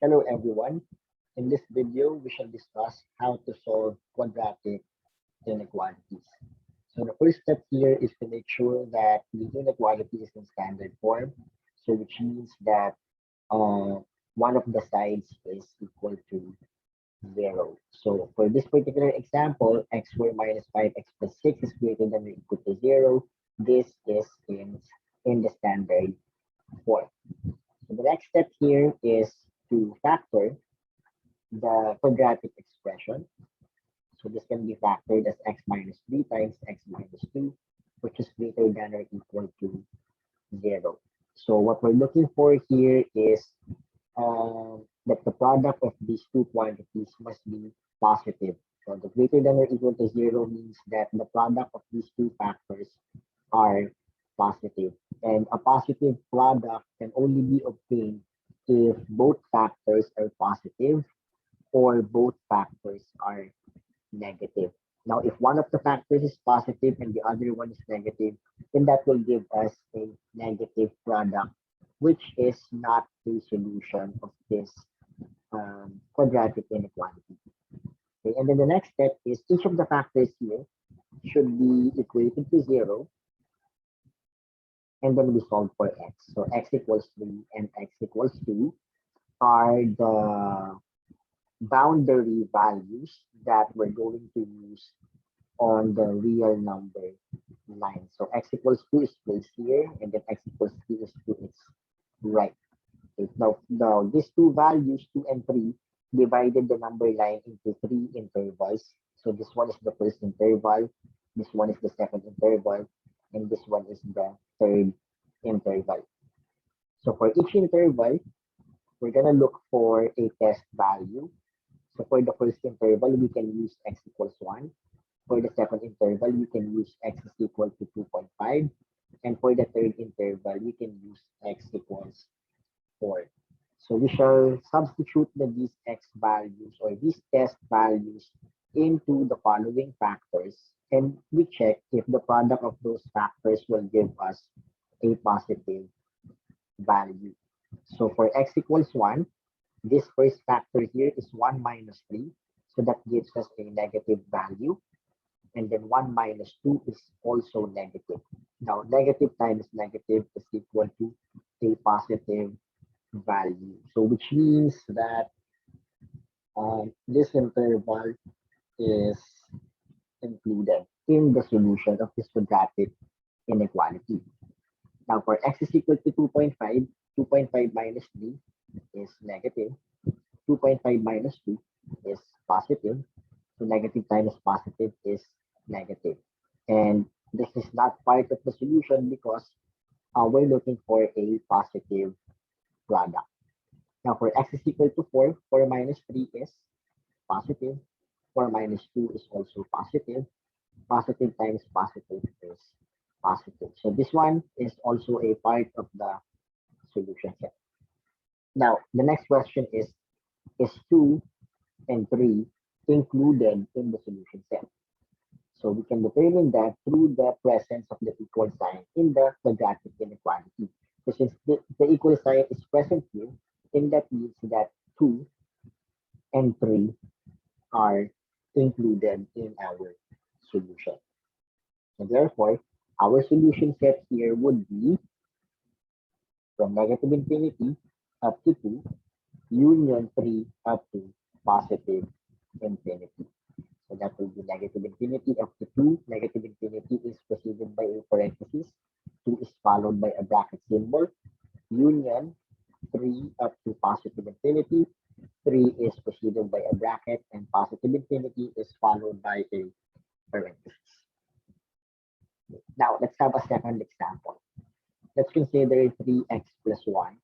Hello everyone. In this video, we shall discuss how to solve quadratic inequalities. So the first step here is to make sure that the inequality is in standard form. So which means that one of the sides is equal to 0. So for this particular example, x squared minus 5x plus 6 is greater than or equal to 0. This is in the standard form. So the next step here is to factor the quadratic expression. So this can be factored as x minus 3 times x minus 2, which is greater than or equal to 0. So what we're looking for here is that the product of these two quantities must be positive. So the greater than or equal to 0 means that the product of these two factors are positive. And a positive product can only be obtained if both factors are positive or both factors are negative. Now, if one of the factors is positive and the other one is negative, then that will give us a negative product, which is not the solution of this quadratic inequality. Okay, and then the next step is each of the factors here should be equated to 0, and then we solve for x. So x equals 3 and x equals 2 are the boundary values that we're going to use on the real number line. So x equals 2 is placed here, and then x equals 3 is to its right. Okay. Now, these two values, 2 and 3, divided the number line into three intervals. So this one is the first interval, this one is the second interval, and this one is the third interval. So for each interval, we're going to look for a test value. So for the first interval, we can use x equals 1. For the second interval, we can use x is equal to 2.5. And for the third interval, we can use x equals 4. So we shall substitute these x values or these test values into the following factors, and we check if the product of those factors will give us a positive value. So for x equals 1, this first factor here is 1 minus 3. So that gives us a negative value. And then 1 minus 2 is also negative. Now, negative times negative is equal to a positive value. So which means that this interval is included in the solution of this quadratic inequality. Now, for x is equal to 2.5, 2.5 minus 3 is negative. 2.5 minus 2 is positive. So negative times positive is negative. And this is not part of the solution because we're looking for a positive product. Now for x is equal to 4, 4 minus 3 is positive. 4 minus 2 is also positive. Positive times positive is positive. So this one is also a part of the solution set. Now, the next question is 2 and 3 included in the solution set? So we can determine that through the presence of the equal sign in the quadratic inequality. So since the equal sign is present here, then that means that 2 and 3 are included in our solution. And therefore, our solution set here would be from negative infinity up to 2, union 3 up to positive infinity. So that will be negative infinity up to 2. Negative infinity is preceded by a parenthesis. 2 is followed by a bracket symbol. Union 3 up to positive infinity. 3 is preceded by a bracket, and positive infinity is followed by a parenthesis. Now, let's have a second example. Let's consider 3x plus 1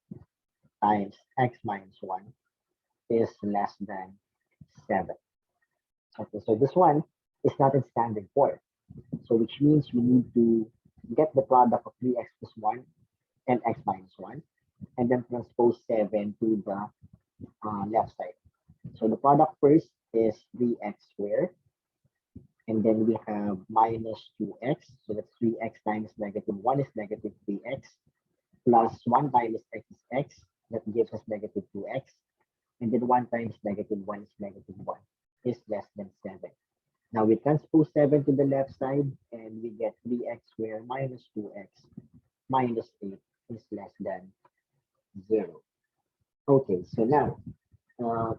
times x minus 1 is less than 7. Okay, so this one is not in standard form. So which means we need to get the product of 3x plus 1 and x minus 1, and then transpose 7 to the left side. So the product first is 3x squared, and then we have minus 2x. So that's 3x times negative 1 is negative 3x, plus 1 times x is x. That gives us negative 2x. And then 1 times negative 1 is negative 1 is less than 7. Now we transpose 7 to the left side and we get 3x squared minus 2x minus 8 is less than 0. Okay, so now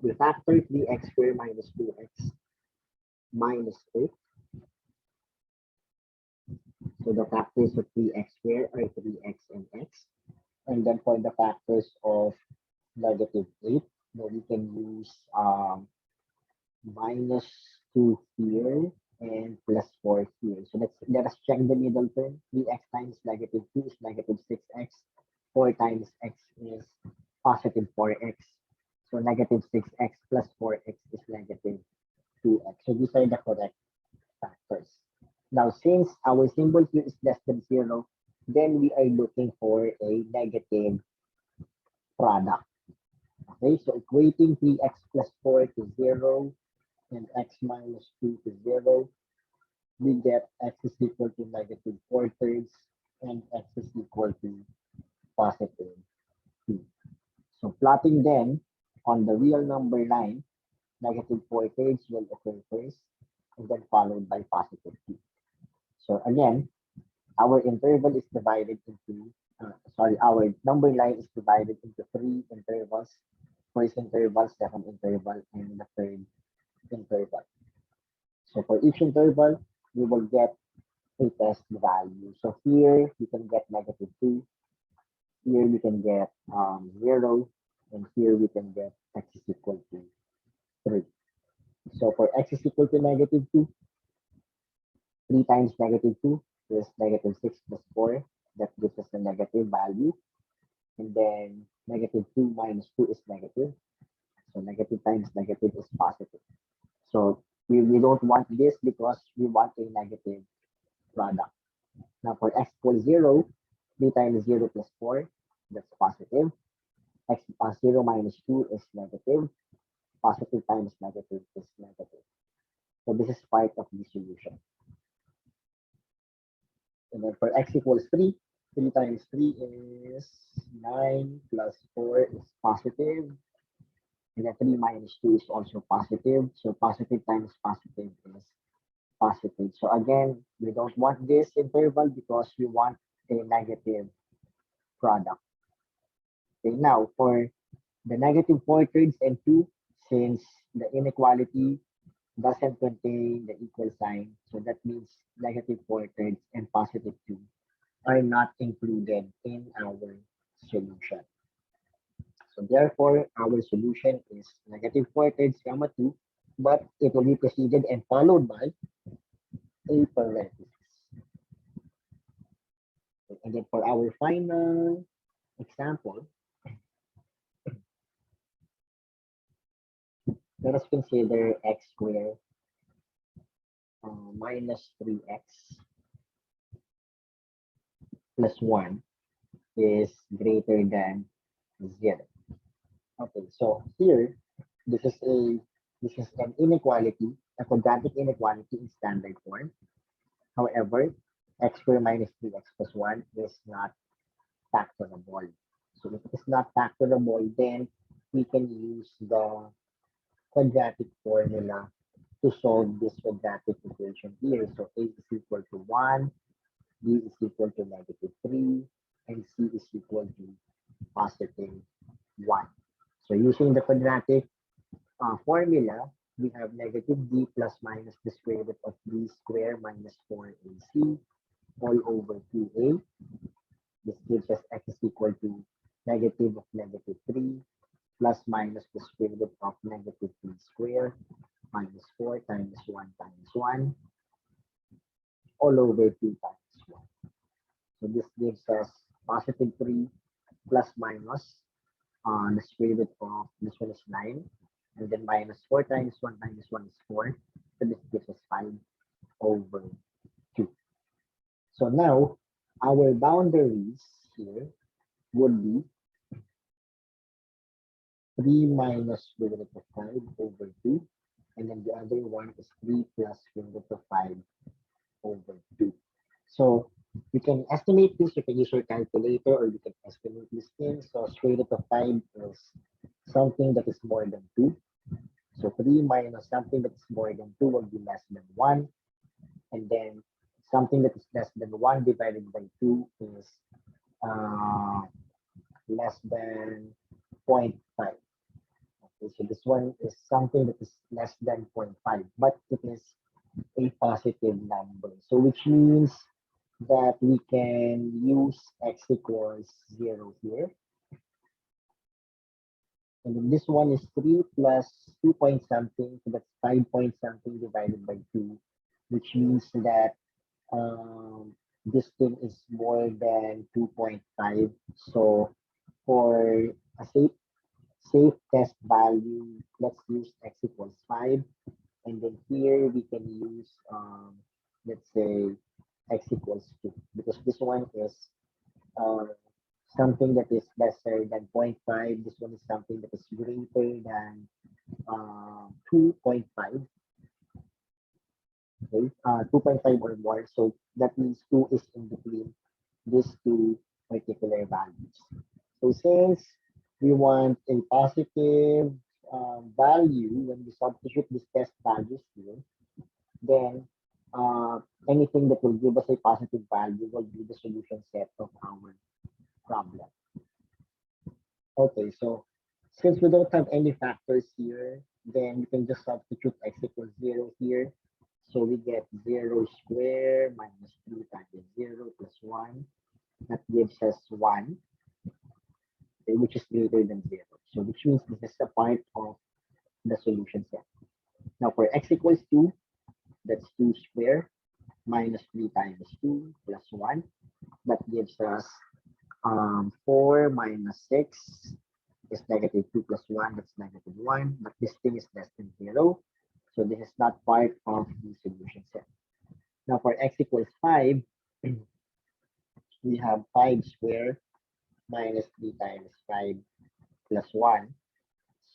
we factor 3x squared minus 2x minus 8. So the factors of 3x squared are 3x and x. And then for the factors of negative 8, we can use minus 2 here and plus 4 here. So let us check the middle term. 3x times negative 2 is negative 6x. 4 times x is positive 4x. So negative 6x plus 4x is negative 2x. So these are the correct factors. Now, since our symbol here is less than 0, then we are looking for a negative product. Okay, so equating 3x plus 4 to 0 and x minus 2 to 0, we get x is equal to negative 4 thirds and x is equal to positive 2. So plotting then on the real number line, negative 4 thirds will occur first and then followed by positive 2. So again, our interval is divided into, our number line is divided into 3 intervals. First interval, second interval, and the third interval. So for each interval, we will get a test value. So here you can get negative 2. Here you can get 0. And here we can get x is equal to 3. So for x is equal to negative 2, 3 times negative 2 is negative 6 plus 4. That gives us a negative value. And then negative 2 minus 2 is negative. So negative times negative is positive. So we don't want this because we want a negative product. Now for x equals 0, 3 times 0 plus 4, that's positive. X 0 minus 2 is negative. Positive times negative is negative. So this is part of the solution. And then for x equals 3, 3 times 3 is 9 plus 4 is positive. And then 3 minus 2 is also positive. So positive times positive is positive. So again, we don't want this interval because we want a negative product. Okay, now for the negative 4 thirds and 2, since the inequality doesn't contain the equal sign, so that means negative 4 thirds and positive 2 are not included in our solution. So therefore, our solution is negative 4 thirds gamma 2, but it will be preceded and followed by a parenthesis. And then for our final example, let us consider x squared minus 3x plus 1 is greater than 0. Okay, so here, this is an inequality, a quadratic inequality in standard form. However, x squared minus 3x plus 1 is not factorable. So if it is not factorable, then we can use the quadratic formula to solve this quadratic equation here. So a is equal to 1, b is equal to negative 3, and c is equal to positive 1. So using the quadratic formula, we have negative d plus minus the square root of b squared minus 4ac all over 2a. This gives us x is equal to negative of negative 3 plus minus the square root of negative 3 squared minus 4 times 1 times 1 all over 2 times 1. So this gives us positive 3 plus minus the square root of this one is 9. And then minus 4 times 1 minus 1 is 4. So this gives us 5 over 2. So now our boundaries here would be 3 minus square root of 5 over 2. And then the other one is 3 plus square root of 5 over 2. So we can estimate this, you can use your calculator or you can estimate this thing. So square root of 5 is something that is more than 2. So 3 minus something that is more than 2 will be less than 1. And then something that is less than 1 divided by 2 is uh, less than zero point 0.5. Okay, so this one is something that is less than zero point 0.5, but it is a positive number. So which means that we can use x equals 0 here. And then this one is 3 plus 2 point something, so that's 5 point something divided by 2, which means that this thing is more than 2.5. So for a safe test value, let's use x equals 5. And then here we can use, let's say, x equals 2, because this one is uh, something that is lesser than zero point 0.5. This one is something that is greater than 2.5. Okay, 2.5 or more. So that means 2 is in between these two particular values. So since we want a positive value when we substitute these test values here, then uh, anything that will give us a positive value will be the solution set of our problem. Okay, so since we don't have any factors here, then we can just substitute x equals 0 here. So we get 0 squared minus 3 times 0 plus 1. That gives us 1, okay, which is greater than 0. So which means this is a part of the solution set. Now for x equals 2, that's 2 squared minus 3 times 2 plus 1. That gives us 4 minus 6 is negative 2 plus 1, that's negative 1. But this thing is less than 0. So this is not part of the solution set. Now for x equals 5, we have 5 squared minus 3 times 5 plus 1.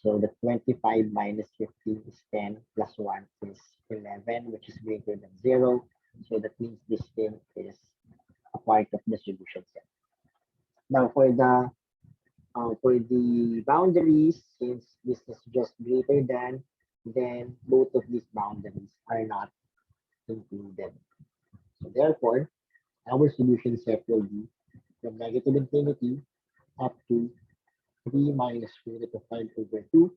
So the 25 minus 15 is 10 plus 1 is 11, which is greater than 0. So that means this thing is a part of the solution set. Now for the boundaries, since this is just greater than, then both of these boundaries are not included. So therefore, our solution set will be from negative infinity up to 3 minus square root of 5 over 2,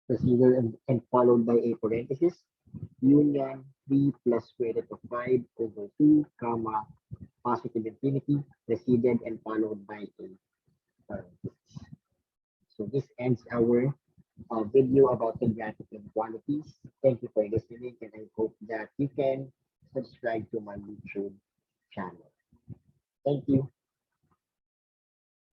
procedure and followed by a parenthesis, union 3 plus square root of 5 over 2, comma, positive infinity, preceded and followed by a parenthesis. So this ends our video about quadratic inequalities. Thank you for listening, and I hope that you can subscribe to my YouTube channel. Thank you.